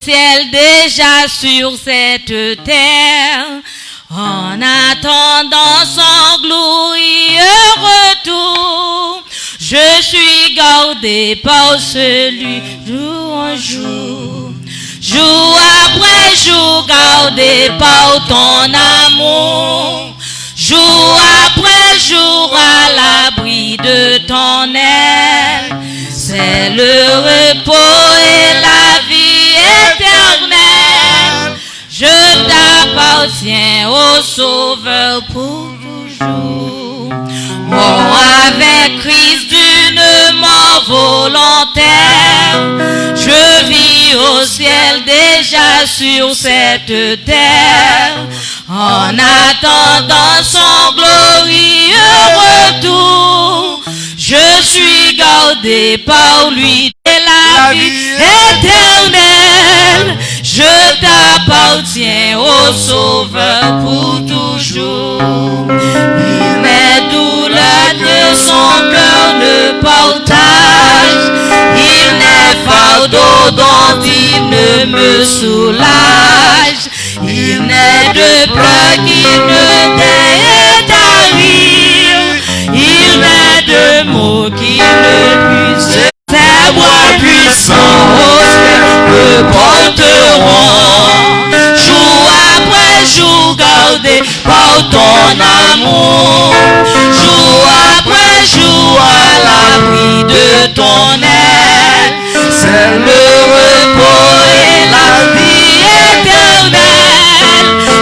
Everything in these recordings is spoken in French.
Ciel déjà sur cette terre, en attendant son glorieux retour, je suis gardé par celui jour en jour, jour après jour, gardé par ton amour, jour après jour, à l'abri de ton aile. C'est le repos et la vie éternelle. Je t'appartiens au Sauveur pour toujours. Mort avec Christ d'une mort volontaire. Je vis au ciel déjà sur cette terre, en attendant son glorieux retour. Je suis gardé par lui de la vie éternelle. Je t'appartiens au Sauveur pour toujours. Mes douleurs de son cœur ne partage. Il n'est fardeau dont il ne me soulage. Il n'est de pleurs qui ne daigne à rire. Il n'est de mots qui ne puissent. Ses bras puissants au ciel me porteront. Jour après jour gardé par ton amour. Jour après jour à l'abri de ton aile. C'est le repos et la vie éternelle.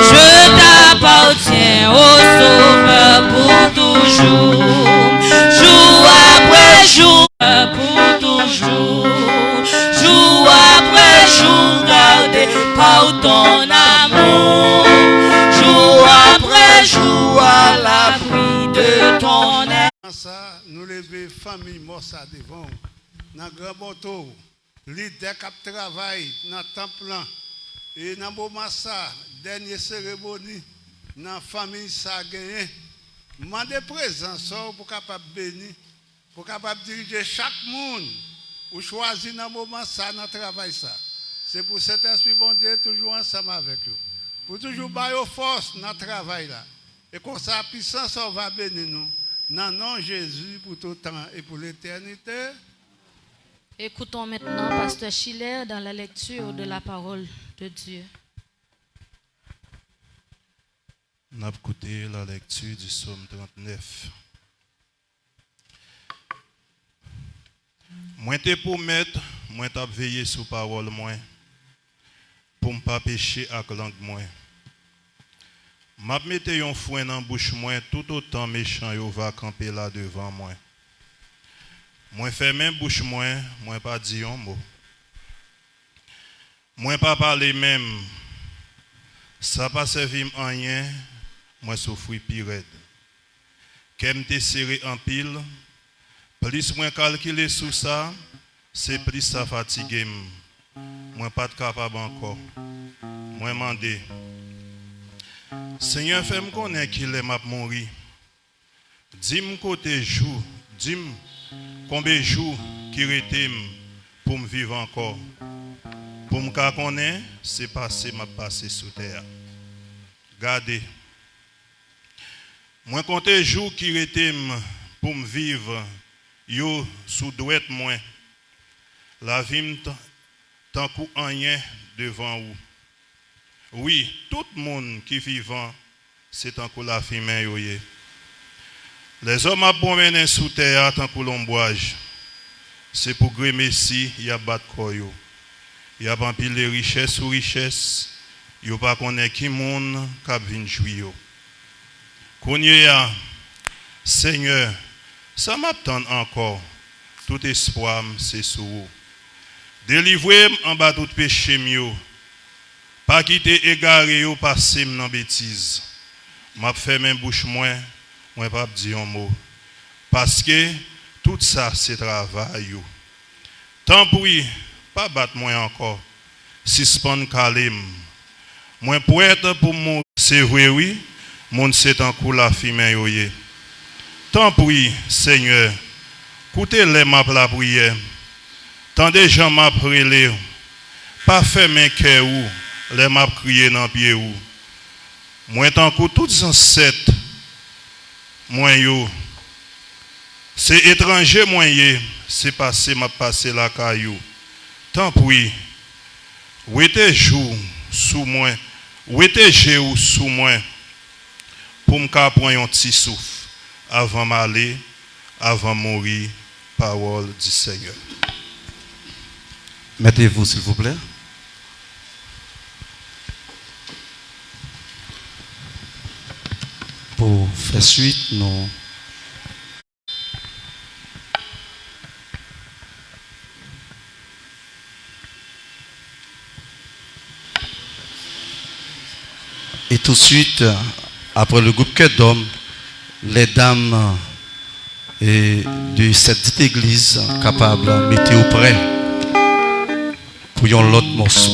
Je t'appartiens au Sauveur pour toujours. Jour après jour pour toujours. Jour après jour gardé par ton amour. Jour après jour à l'abri de ton aile. Ça, nous lever famille Mossa devant, dans grand bateau, leader qui travaille dans le temple et dans le massa, dernière cérémonie, dans la famille ça gagné. Mandez présence pour capable bénir, pour capable diriger chaque monde ou choisir dans le moment ça, dans le travail ça. C'est pour cet esprit bon Dieu toujours ensemble avec eux. Pour toujours bailler force dans le travail là. Et comme ça, la puissance va bénir nous. Non, non, Jésus, pour tout temps et pour l'éternité. Écoutons maintenant Pasteur Schiller dans la lecture de la parole de Dieu. On a écouté la lecture du psaume 39. Moi te promet, moi t'ai veillé sur parole moi, pour ne pas pécher avec langue moi. M'a mette un fouet dans bouche moi, tout autant méchant yo va camper là devant moi. Moi ferme bouche moi pas dire un mot. Moi pas parler même. Ça pas servi en rien, moi souffre pire. Qu'aime te serré en pile, plus moi calculer sur ça, c'est plus ça fatigue. Moi pas capable encore. Moi mandé. Seigneur, fais-moi connaître qu'il est m'a mourir. Dis-moi côté jour, dis-moi combien de jours qui restent pour me vivre encore. Pour me connaître, c'est passé, m'a passé sous terre. Gardez. Moi compter jours qui restent pour me vivre, yo sous droite moi. La vie tant coup rien devant vous. Oui, tout le monde qui vivant, c'est un coup la femme yoye. Les hommes à promener sous terre tant que l'ombrage. C'est pour gré messi, il y a battre koyo. Il y a pas pile de richesse sur richesse. Il pas connaît qui monde qui vient jouir. Kounya, Seigneur, ça m'attend encore. Tout espoir c'est sur vous. Délivrez-moi en bas tout péché mieux. Pas quitter égaré ou passer dans bêtise. M'a fait même bouche moi pas dire un mot. Parce que tout ça c'est travail. Tant pis, pas battre moi encore. Suspend calme. Moi pour être pour mon c'est vrai oui, mon c'est en coup la fille yoye. Tant pis, Seigneur. Écoutez les ma la prière. Tant des gens m'a prié. pas fermer cœur ou les m'a crié dans pied ou. Moi tant que tous ancêtres moi yo c'est étranger moi c'est passé m'a passé la caillou. Tant pis. Où était jour sous moi, où était jour sous moi pour me prendre un petit souffle avant m'aller, avant mourir, parole du Seigneur. Mettez-vous s'il vous plaît. Pour faire suite, nous et tout de suite, après le groupe Cœur d'Homme, les dames de cette dite église capables de mettre au près pour un autre morceau.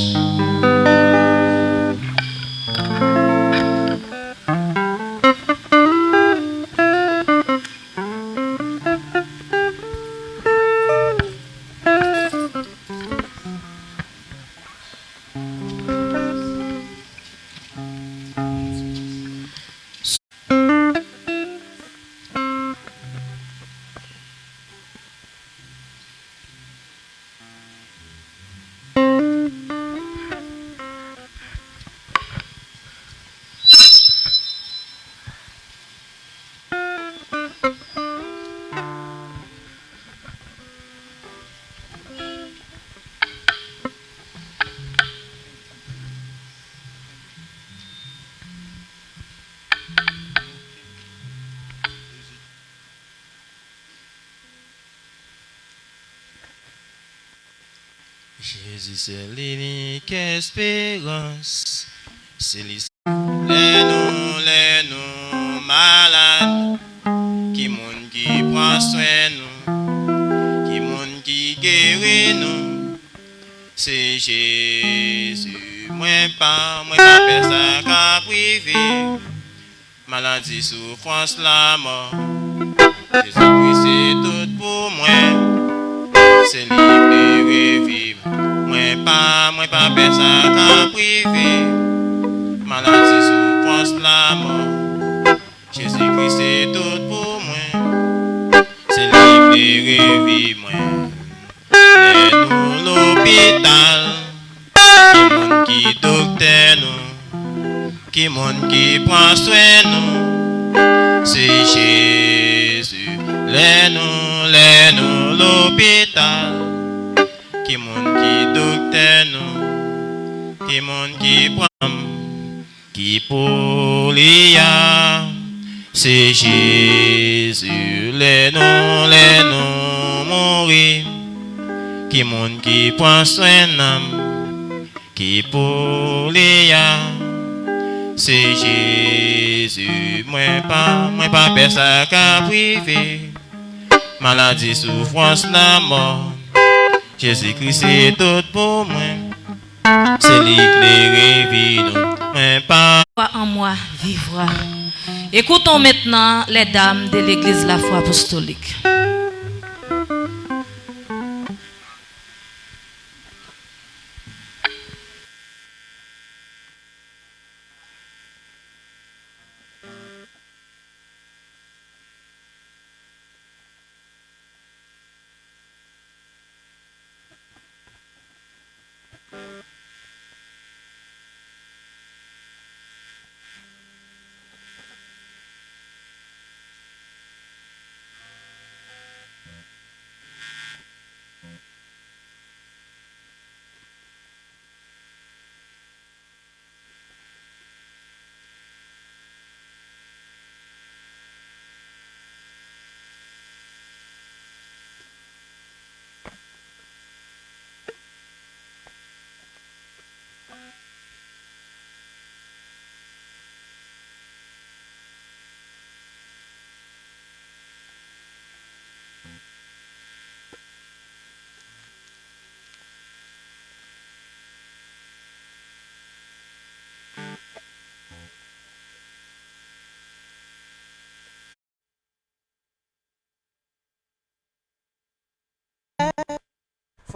Jésus, c'est l'unique espérance. C'est les nous malades, qui monde qui prend soin nous, qui monde qui guérit nous. C'est Jésus, moi pas personne qu'à privé. Maladie, souffrance, la mort. Jésus-Christ, c'est tout pour moi. C'est libéré, vivre. Moi pas personne qu'à privé. Maladie, souffrance, la mort. Jésus-Christ, c'est tout pour moi. C'est libéré, vivre. Les nous l'hôpital. Qui monde qui docteur nous. Qui monde qui prend soin nous. C'est Jésus. Les nous l'hôpital. Qui monde qui docteur nous, qui monde qui prend, qui pour l'IA, c'est Jésus, les nous mourir, qui monde qui prend soin d'âme, qui pour l'IA, c'est Jésus, moi pas personne qu'à privé, maladie, souffrance, la mort. Jésus-Christ c'est tout pour moi. C'est l'éclairé vide, mais pas. En moi vivra. Écoutons maintenant les dames de l'église La Foi Apostolique.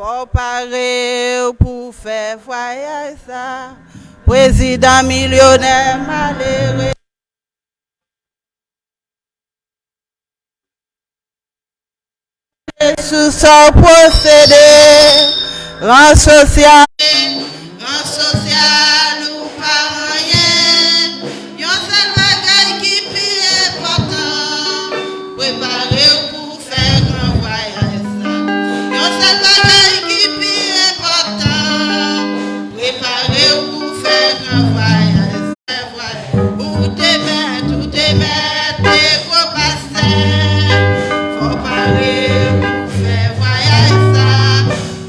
Faut parer pour faire voyage ça. Président millionnaire malheureux. Sous son procédé, rang social ou pas rien. Yon seul bagay qui pire important, préparer pour faire grand voyage ça. Yon seul bagay qui pire important, préparer pour faire grand voyage. Où te mettre, t'es gros passé. Faut parer pour faire voyage ça.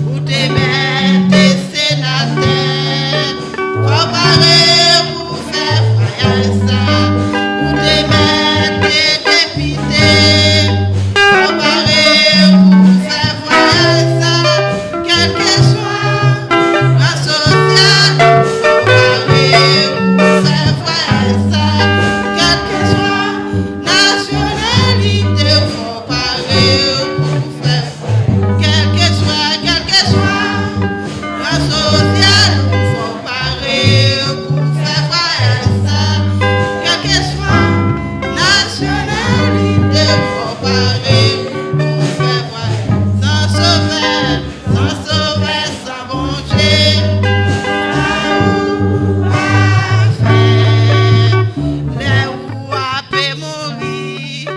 Où te mettre, t'es sénateur. Faut parer pour faire voyage ça. Où te mettre, t'es député. Faut parer pour faire voyage ça. Quel que soit la sociale, faut parer pour faire voyage ça. Quel que soit nationalité, faut parer pour faire. Quel que soit la sociale, faut parer pour faire voyage ça. Quel que soit nationalité, faut parer pour faire voyage. Sans sauver, sans manger. Les ou à paix mourir,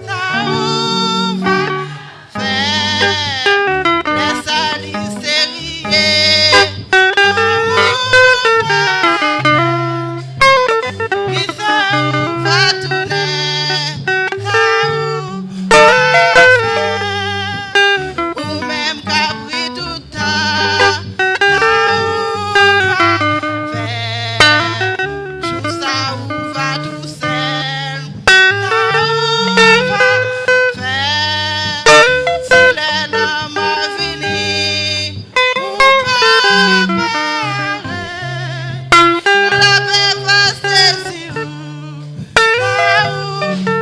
ça ou va faire, les salis sérieux, qui ça ou va tourner, ça ou va faire, ou même capri tout temps, ça ou va faire. Tout ça où va tout seul, ça où va faire. Si les hommes venus, ou pas pareil, la paix va saisir, ça où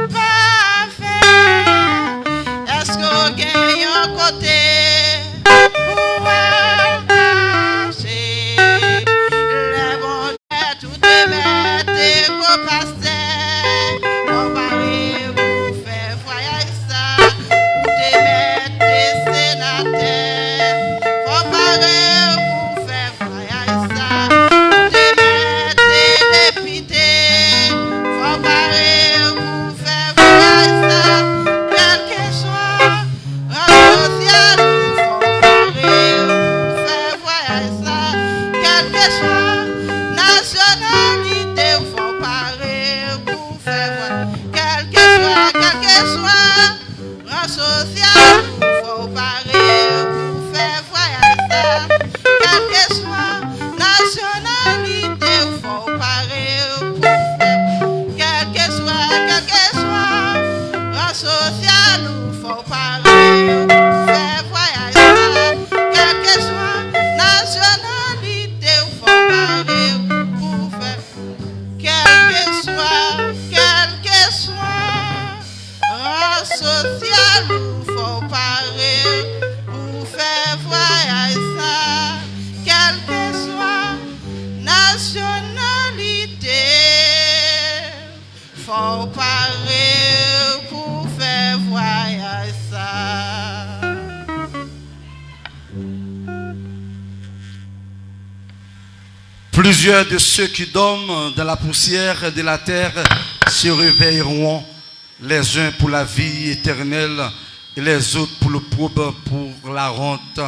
va faire. Est-ce qu'on gagne un côté, ou va cacher les bons tout est mettre au pasteur, on parie pour faire voyage ça, ou te mettre sénateur, faut parer pour faire voyage ça, ou te mettre député, faut parer pour faire voyage ça, quel que soit la sociale, faut parer pour faire voyage ça, quel que soit nationalité, faut parer pour faire voyage. Quel que soit rang social, faut parer pour faire voyage ça. Quel que soit nationalité, faut parer pour faire. Quel que soit rang social, faut parer pour faire voyage ça. Quel que soit nationalité, faut parer pour faire. Quel que soit race sociale, faut parer pour faire voyage ça. Quelle que soit nationalité, faut parer pour faire voyage ça. Plusieurs de ceux qui dorment dans la poussière de la terre se réveilleront, les uns pour la vie éternelle et les autres pour le pauvre, pour la honte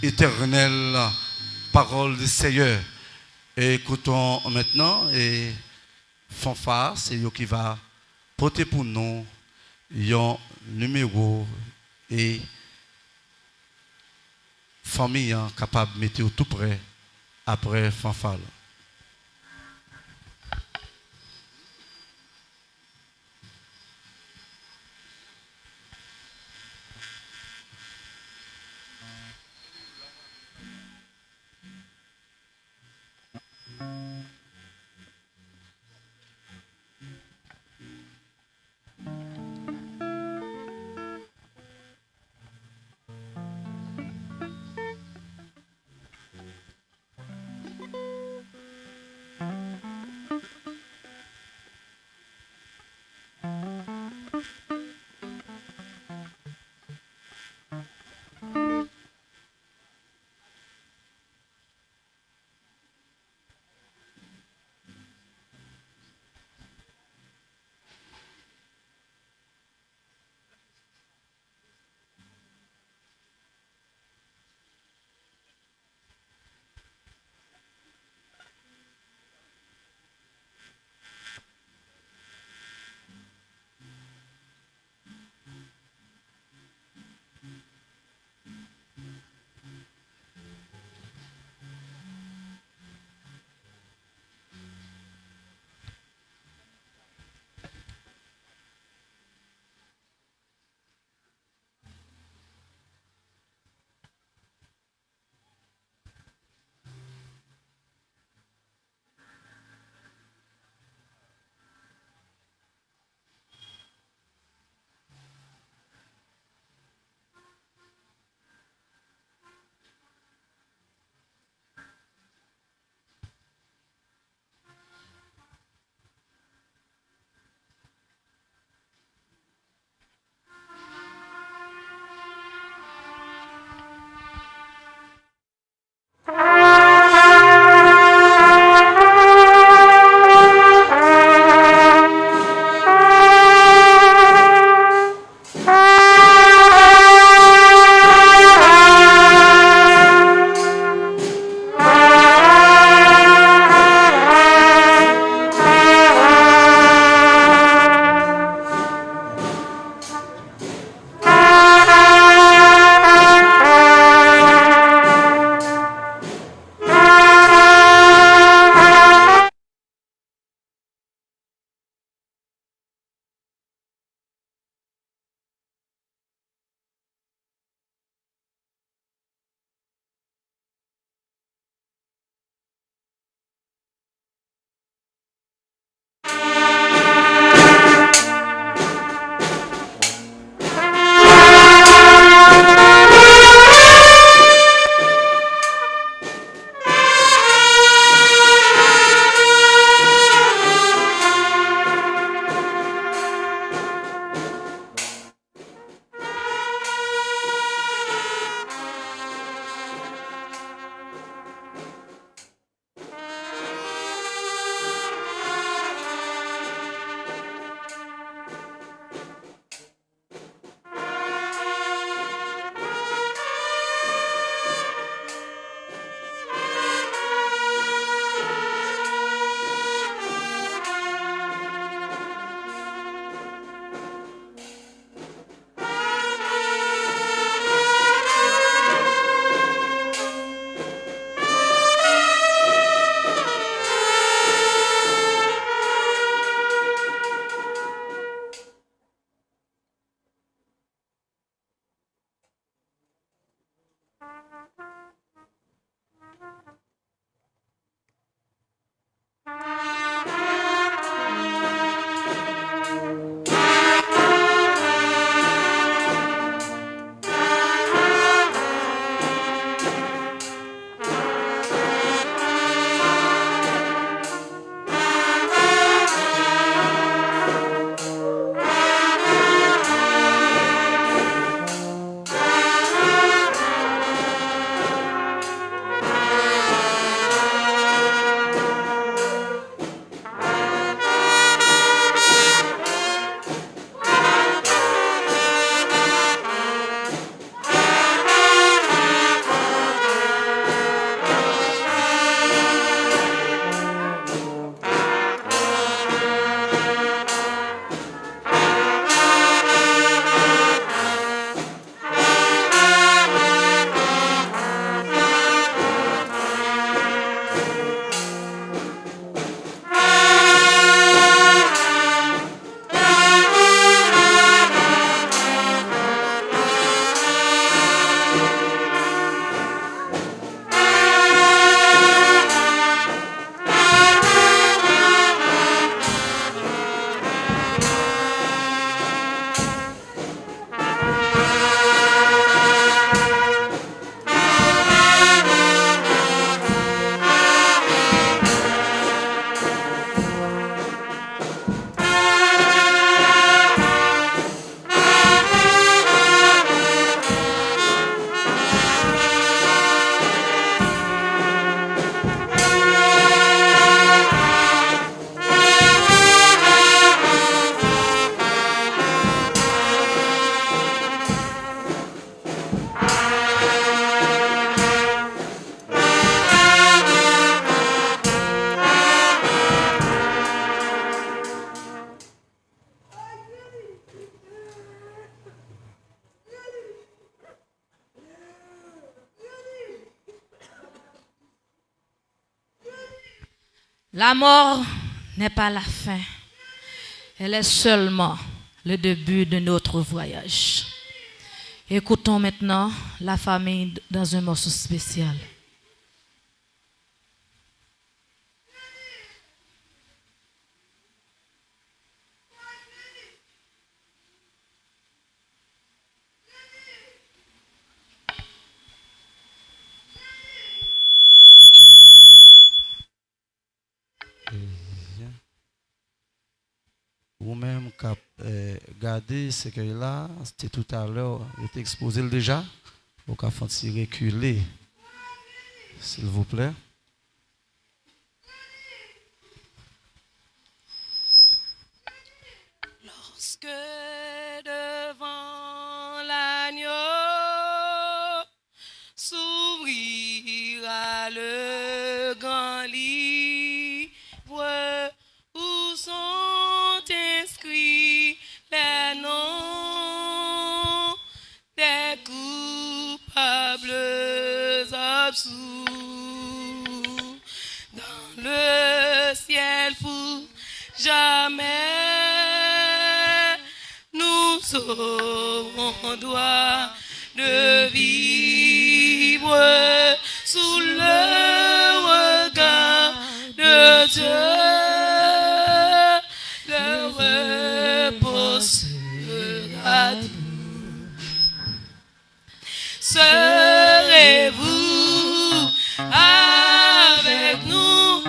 éternelle. Parole du Seigneur. Et écoutons maintenant et fanfare, c'est eux qui va porter pour nous un numéro et famille capable de mettre tout près après fanfare. La mort n'est pas la fin. Elle est seulement le début de notre voyage. Écoutons maintenant la famille dans un morceau spécial. Vous-même, regardez ce qu'il là, c'était tout à l'heure, il était exposé déjà. Vous pouvez faire reculer, s'il vous plaît. Lorsque devant l'agneau s'ouvrira le grand livre où sont inscrits les noms des coupables absous dans le ciel pour jamais nous aurons droit de vivre sous le regard de Dieu. Le repos sera doux. Serez-vous avec nous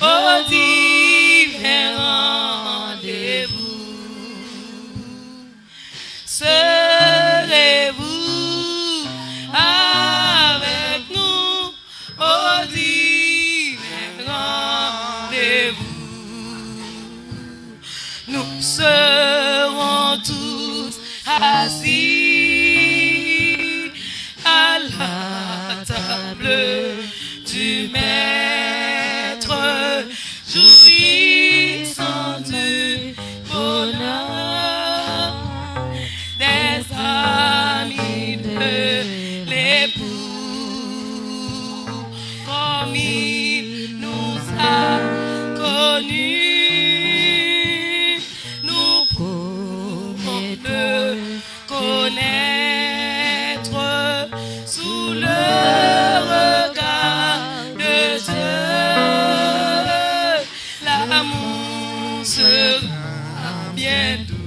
au divin rendez-vous? Serez-vous avec nous au divin rendez-vous? Nous serons tous assis à la table du Maître, jouissant du bonheur des amis de l'époux, comme il nous a connus, nous pouvons le connaître sous le regard de Dieu. L'amour sera bien doux.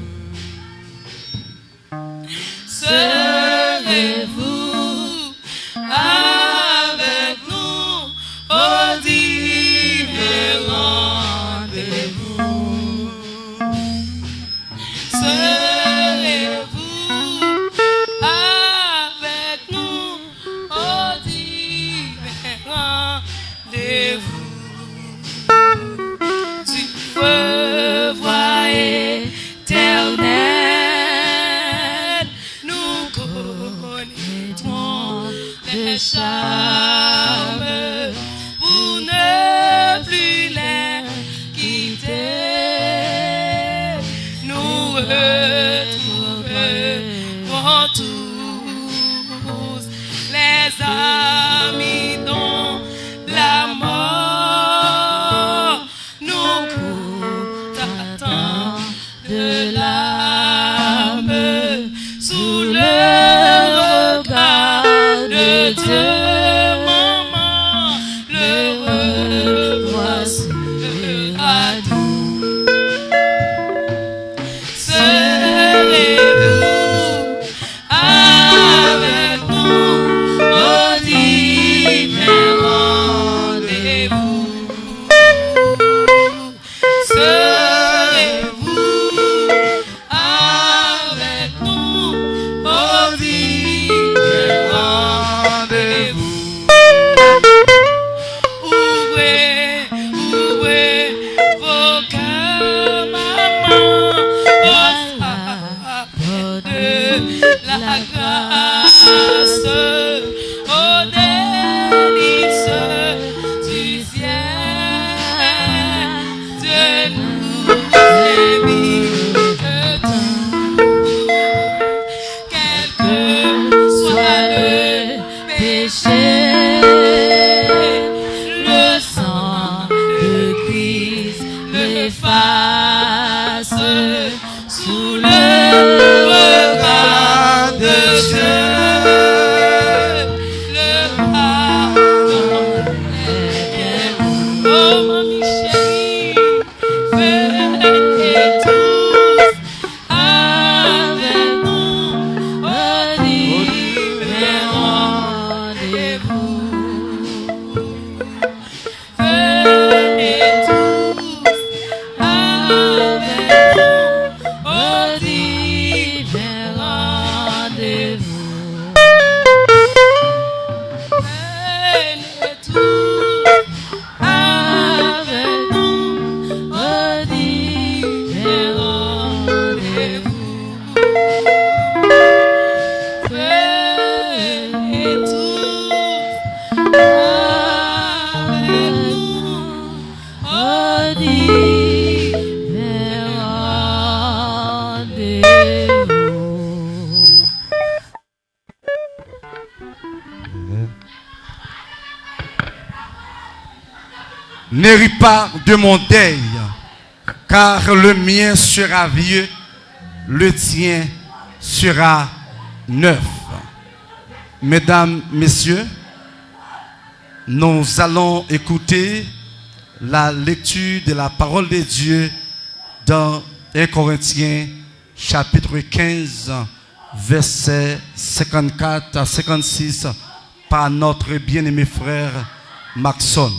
Serez-vous avec nous au divin rendez-vous? Serez-vous avec nous au divin rendez-vous? Du feu éternel, nous connaîtrons les charmes pour ne plus les quitter. Nous retrouverons tous les amis dont la mort nous coûte tant de l'âme sous le regard de Dieu. Maman, le revoir sera doux. Serez-vous avec nous au divin rendez-vous? Serez-vous avec nous au divin rendez-vous? Ouvrez, ouvrez vos cœurs, maman, aux portes de la grâce, aux délices du ciel. Dieu nous invite tous, quel que soit le péché, le sang de Christ me fasse sous le regard de Dieu. Le pardon est bon. Oh, mamie chérie, venez tous avec nous au divin rendez-vous. Venez tous avec nous au divin rendez-vous. Venez tous avec nous au divin rendez-vous. Venez tous avec nous au divin rendez-vous. Ne ris pas de mon deuil, car le mien sera vieux, le tien sera neuf. Mesdames, messieurs, nous allons écouter la lecture de la parole de Dieu dans 1 Corinthiens chapitre 15, versets 54 à 56 par notre bien-aimé frère Maxon.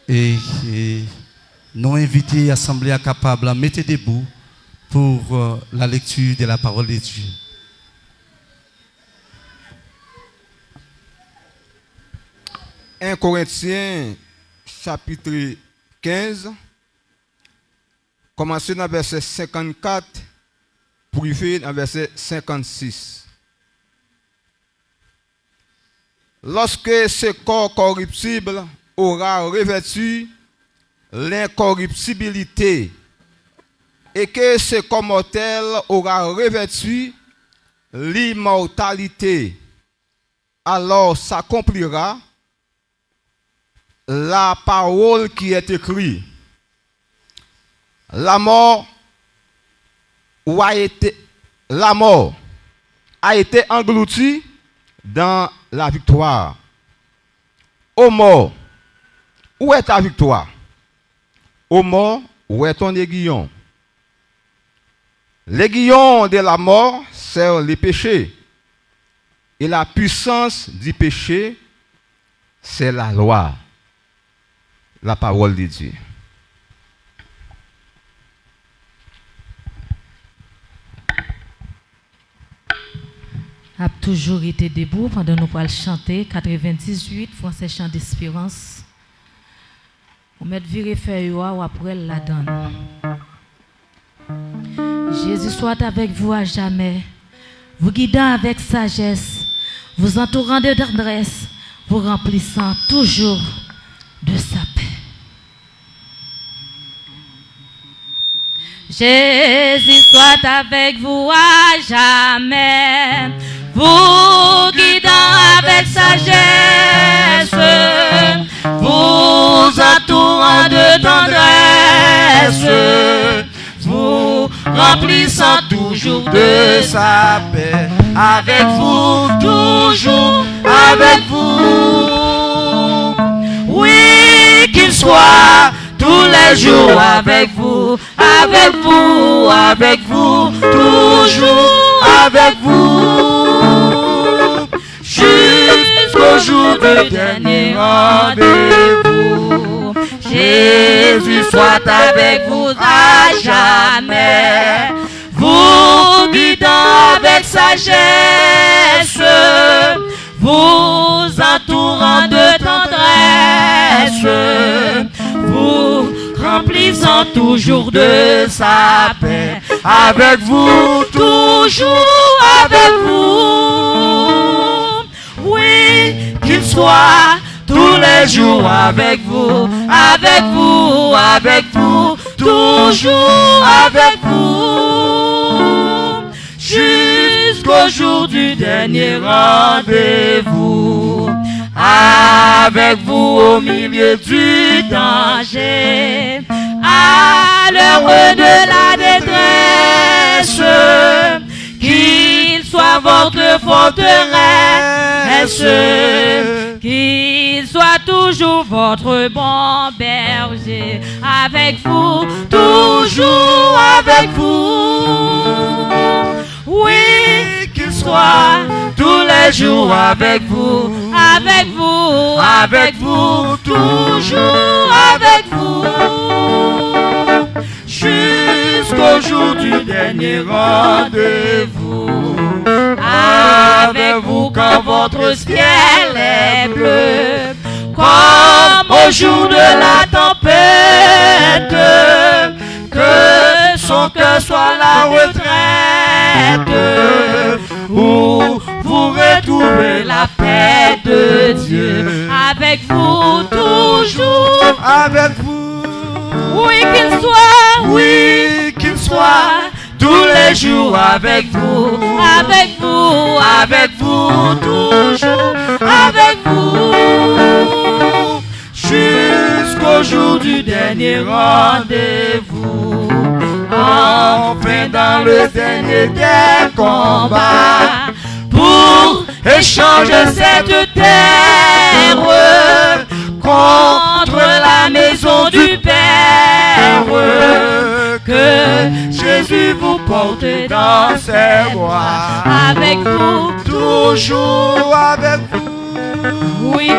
Et nous inviter l'Assemblée à capable à mettre debout pour la lecture de la parole de Dieu. « 1 Corinthiens chapitre 15, commencer dans verset 54 pour arriver dans verset 56. Lorsque ce corps corruptible aura revêtu l'incorruptibilité et que ce corps mortel aura revêtu l'immortalité, alors s'accomplira la parole qui est écrite. La mort a été engloutie dans la victoire. Ô mort, où est ta victoire? Ô mort, où est ton aiguillon? L'aiguillon de la mort sert les péchés. Et la puissance du péché, c'est la loi. La parole de Dieu. A toujours été debout pendant nous pour chanter 98 français chant d'espérance. Vous mettez viré feuille ou après la donne. Jésus soit avec vous à jamais, vous guidant avec sagesse, vous entourant de tendresse, vous remplissant toujours de sa paix. Jésus soit avec vous à jamais, vous guidant avec sagesse, vous entourant de tendresse, vous remplissant toujours de sa paix. Avec vous, toujours avec vous. Oui, qu'il soit tous les jours avec vous, avec vous, avec vous, toujours avec vous, jusqu'au jour du dernier rendez-vous. Jésus soit avec vous à jamais, vous guidant avec sagesse, vous entourant de tendresse, vous remplissant toujours de sa paix. Avec vous, toujours avec vous. Oui, qu'il soit tous les jours avec vous, avec vous, avec vous, toujours avec vous. jusqu'au jour du dernier rendez-vous. Avec vous au milieu du danger, à l'heure de la détresse, qu'il soit votre forteresse, qu'il soit toujours votre bon berger, avec vous, toujours avec vous. Oui, qu'il soit tous les jours avec vous, toujours avec vous, jusqu'au jour du dernier rendez-vous. Avec vous quand votre ciel est bleu, comme au jour de la tempête, que son cœur soit la retraite, où vous retrouvez la paix de Dieu. Avec vous toujours, avec vous. Oui qu'il soit tous les jours avec vous, toujours avec vous, jusqu'au jour du dernier rendez-vous. Enfin dans le dernier des combats, pour échanger cette terre contre la maison du Père, que Jésus vous porte dans ses bras. Avec vous, toujours avec vous. Oui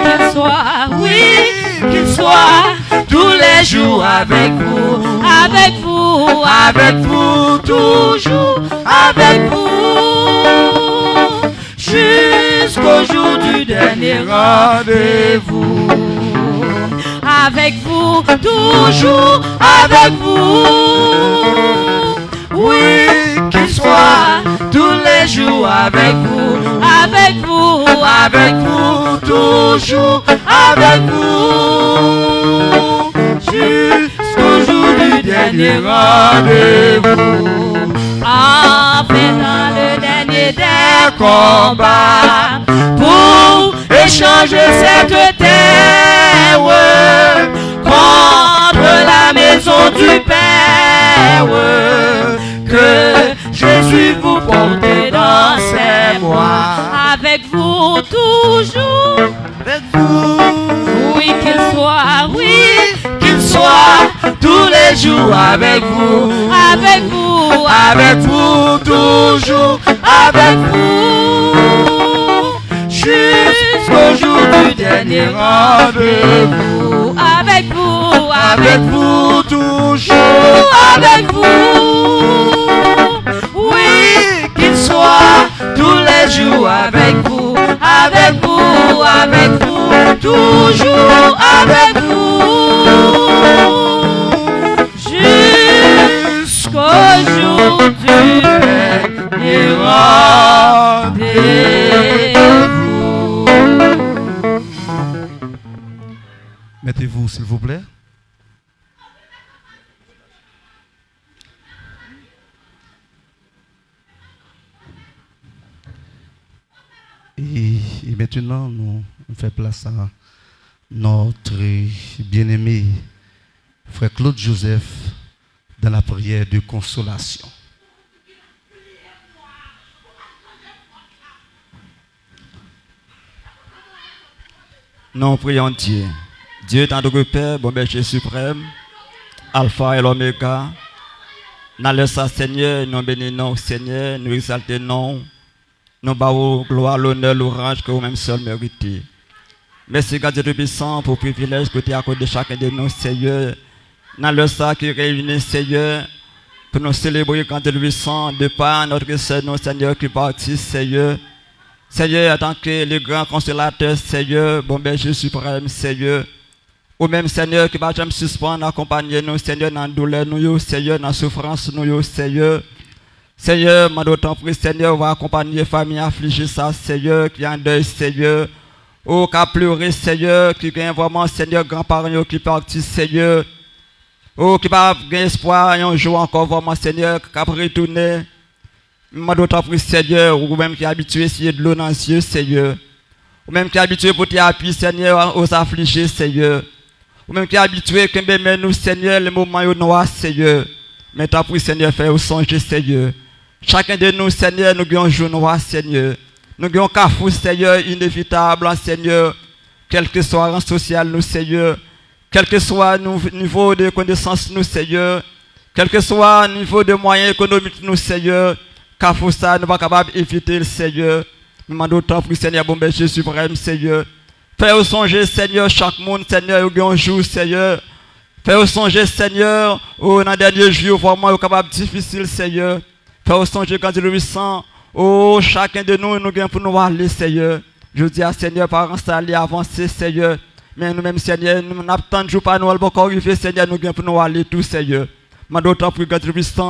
qu'il soit tous les jours avec vous, toujours avec vous, jusqu'au jour du dernier rendez-vous. Avec vous, toujours avec vous. Oui, qu'il soit tous les jours avec vous, toujours avec vous, jusqu'au jour du dernier rendez-vous. Enfin dans le dernier des combats, pour échanger cette terre contre la maison du Père, que Jésus vous porte dans ses bras. Avec vous toujours, avec vous. Oui qu'il soit tous les jours avec vous, toujours avec vous, jusqu'au jour du dernier rendez-vous. Avec vous, toujours avec vous. Oui, qu'il soit tous les jours avec vous, toujours avec vous, jusqu'au jour du dernier rendez-vous. Mettez-vous, s'il vous plaît. Et maintenant, nous faisons place à notre bien-aimé frère Claude Joseph dans la prière de consolation. Nous prions Dieu. Dieu est notre Père, bon berger suprême, Alpha et l'Oméga. Dans le Seigneur, nous bénissons Seigneur, nous exaltons. Nous bavons gloire, l'honneur, l'orange que vous-même seul méritez. Merci, Dieu de puissant, pour le privilège que tu as accordé chacun de nous, Seigneur. Dans le sac qui réunit, Seigneur, pour nous célébrer quand Dieu de puissant, de par notre Seigneur, Seigneur, qui partit, Seigneur. Seigneur, en tant que le grand consolateur, Seigneur, bon berger suprême, Seigneur. Ou même, Seigneur, qui va jamais suspendre, accompagner nous, Seigneur, dans la douleur, nous, Seigneur, dans la souffrance, nous, Seigneur. Seigneur, moi d'autant prie, Seigneur, va accompagner les familles affligées, ça, Seigneur, qui en deuil, Seigneur. Oh, qui a pleuré, Seigneur, qui gagne vraiment, Seigneur, grands-parents qui partent, Seigneur. Oh, qui va gagner espoir, un jour encore, vraiment, Seigneur, qui a retourné. Moi, d'autant plus, Seigneur, ou même qui est habitué à essayer de l'eau dans les yeux, Seigneur. Ou même qui est habitué pour t'appuyer, Seigneur, aux affligés, Seigneur. Ou même qui est habitué que nous, Seigneur, les moments noirs, Seigneur. Mais t'as pris, Seigneur, faire au songe, Seigneur. Chacun de nous, Seigneur, nous avons un jour noir, Seigneur. Nous avons un cafou, Seigneur, inévitable, Seigneur. Quel que soit le rang social, nous, Seigneur. Quel que soit le niveau de connaissance, nous, Seigneur. Quel que soit le niveau de moyens économiques, nous, Seigneur. Cafou, ça, nous ne sommes pas capables d'éviter, le Seigneur. Nous demandons autant pour Seigneur, bon berger suprême, Seigneur. Fais-nous songer, Seigneur, chaque monde, Seigneur, au un jour, Seigneur. Fais-nous songer, Seigneur, dans le dernier jour, vraiment, capable difficile, Seigneur. Fais-nous songer quand il sent, chacun de nous, nous gagnons pour nous aller, Seigneur. Je dis à Seigneur, par installer, avancer, Seigneur. Mais nous-mêmes, Seigneur, nous n'attendons toujours pas, nous allons encore arriver, Seigneur, nous gagnons pour nous aller, tout, Seigneur. Mais d'autant plus quand il sent,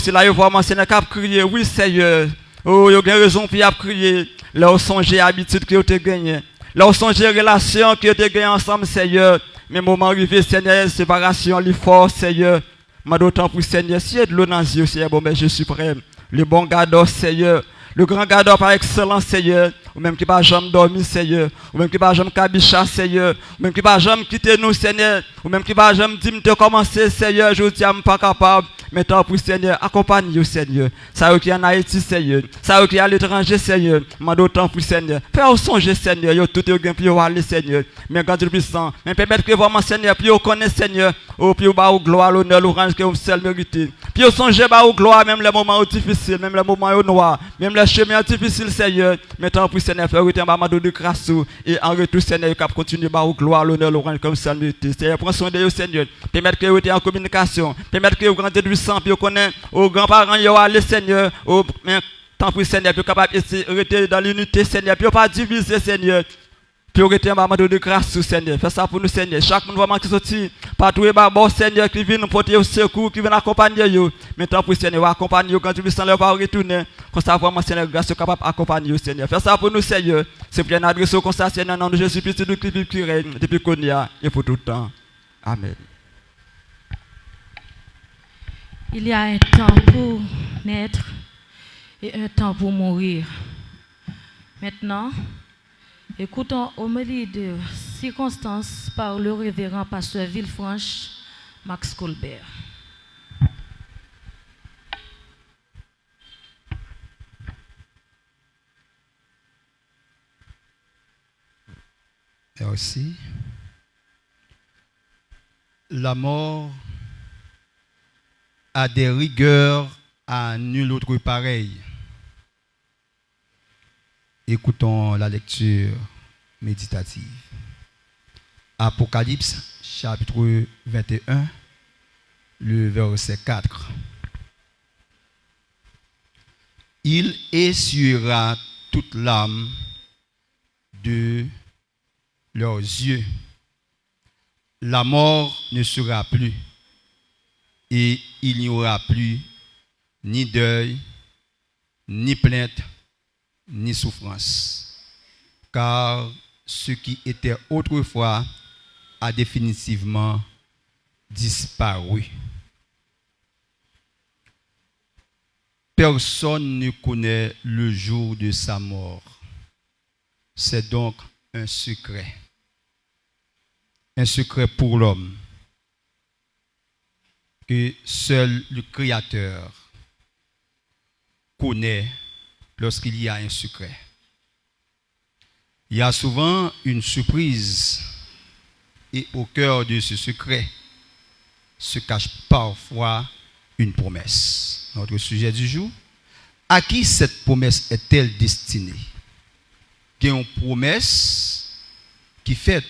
c'est là, vraiment, Seigneur, qui a crié, oui, Seigneur. Il y a raison pour y crier. Là, on songe l'habitude que tu as gagné. Là, on songe les relations que tu as gagnées ensemble, Seigneur. Mais moment arrivé, Seigneur, séparation, l'effort, Seigneur. Mais d'autant plus, Seigneur, s'il y a de l'eau dans les yeux, Seigneur, bon, Jésus suprême. Le bon gardeur, Seigneur. Le grand gardeur par excellence, Seigneur. Ou même qui va jamais dormir, Seigneur. Ou même qui va jamais cabicha, Seigneur. Ou même qui va jamais quitter nous, Seigneur. Ou même qui va jamais dire de commencer, Seigneur. Je dis, je ne suis pas capable. Mais tant pour Seigneur, accompagne-nous, Seigneur. Ça qui est en Haïti, Seigneur. Ça qui est à l'étranger, Seigneur. Mais d'autant pour Seigneur. Fais-nous songer, Seigneur. Yo tout est bien pour aller, Seigneur. Mais quand tu le puissant, mais permettre que vraiment, Seigneur, puis on connaît, Seigneur. Puis on va au gloire, l'honneur, l'orange que vous seul méritez. Puis on songe au gloire, même les moments difficiles, même les moments noirs, même les chemins difficiles, Seigneur. Mais tant pour Seigneur, faire retourner ma de grâce et en retour, Seigneur, cap continue au gloire, l'honneur, l'orange comme seul méritez. Seigneur, prends soin de vous, Seigneur. Permettre que vous êtes en communication. Permettre que vous grandissez du sang, puis vous connaissez aux grands-parents, vous allez, Seigneur. Tant pour Seigneur, puis capable de rester dans l'unité, Seigneur. Puis pas diviser, Seigneur. Puis on un moment de grâce, Seigneur. Fais ça pour nous, Seigneur. Chaque monde va qui sortir. Pas tout bon Seigneur qui vient nous porter au secours, qui vient accompagner vous. Mais tant pour Seigneur, accompagner vous quand tu veux pas retourner. Comme ça, vraiment, Seigneur, grâce capable d'accompagner vous, Seigneur. Fais ça pour nous, Seigneur. C'est pour une adresse au constat, Seigneur, dans Jésus Christ, qui règne depuis qu'on y a et pour tout le temps. Amen. Il y a un temps pour naître et un temps pour mourir. Maintenant, écoutons homélie de circonstances par le révérend pasteur Villefranche, Max Colbert. Merci. La mort a des rigueurs à nul autre pareil. Écoutons la lecture méditative. Apocalypse, chapitre 21, le verset 4. Il essuiera toute l'âme de leurs yeux. La mort ne sera plus, et il n'y aura plus ni deuil, ni plainte, ni souffrance. Car ce qui était autrefois a définitivement disparu. Personne ne connaît le jour de sa mort. C'est donc un secret. Un secret pour l'homme que seul le Créateur connaît lorsqu'il y a un secret. Il y a souvent une surprise et au cœur de ce secret se cache parfois une promesse. Notre sujet du jour, à qui cette promesse est-elle destinée? Il y a une promesse qui fait,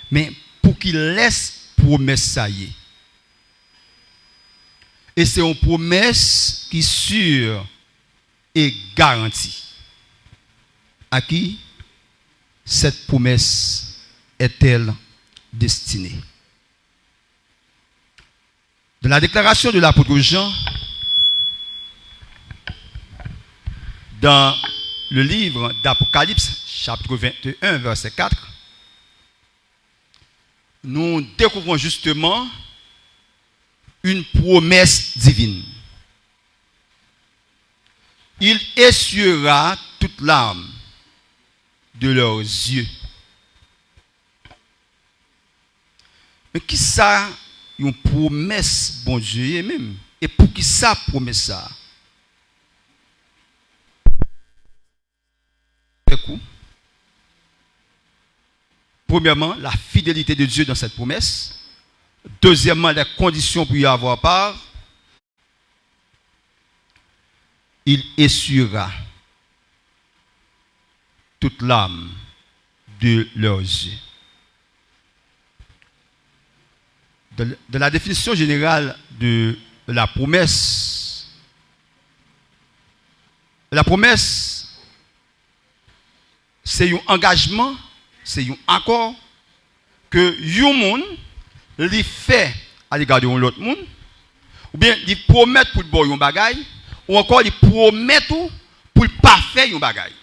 mais pour qu'il laisse promesse ça y est. Et c'est une promesse qui est sûre et garantie. À qui cette promesse est-elle destinée? Dans la déclaration de l'apôtre Jean, dans le livre d'Apocalypse, chapitre 21, verset 4, nous découvrons justement une promesse divine. Il essuiera toute larme de leurs yeux. Mais qui ça, une promesse, bon Dieu, même. Et pour qui ça promet ça? Premièrement, la fidélité de Dieu dans cette promesse. Deuxièmement, les conditions pour y avoir part. Il essuiera toute l'âme de leurs yeux. De la définition générale de la promesse, c'est un engagement, c'est un accord que un monde lui fait à l'égard de l'autre monde, ou bien il promet pour le bon bagaille, ou encore il promet pour ne pas faire un bagaille.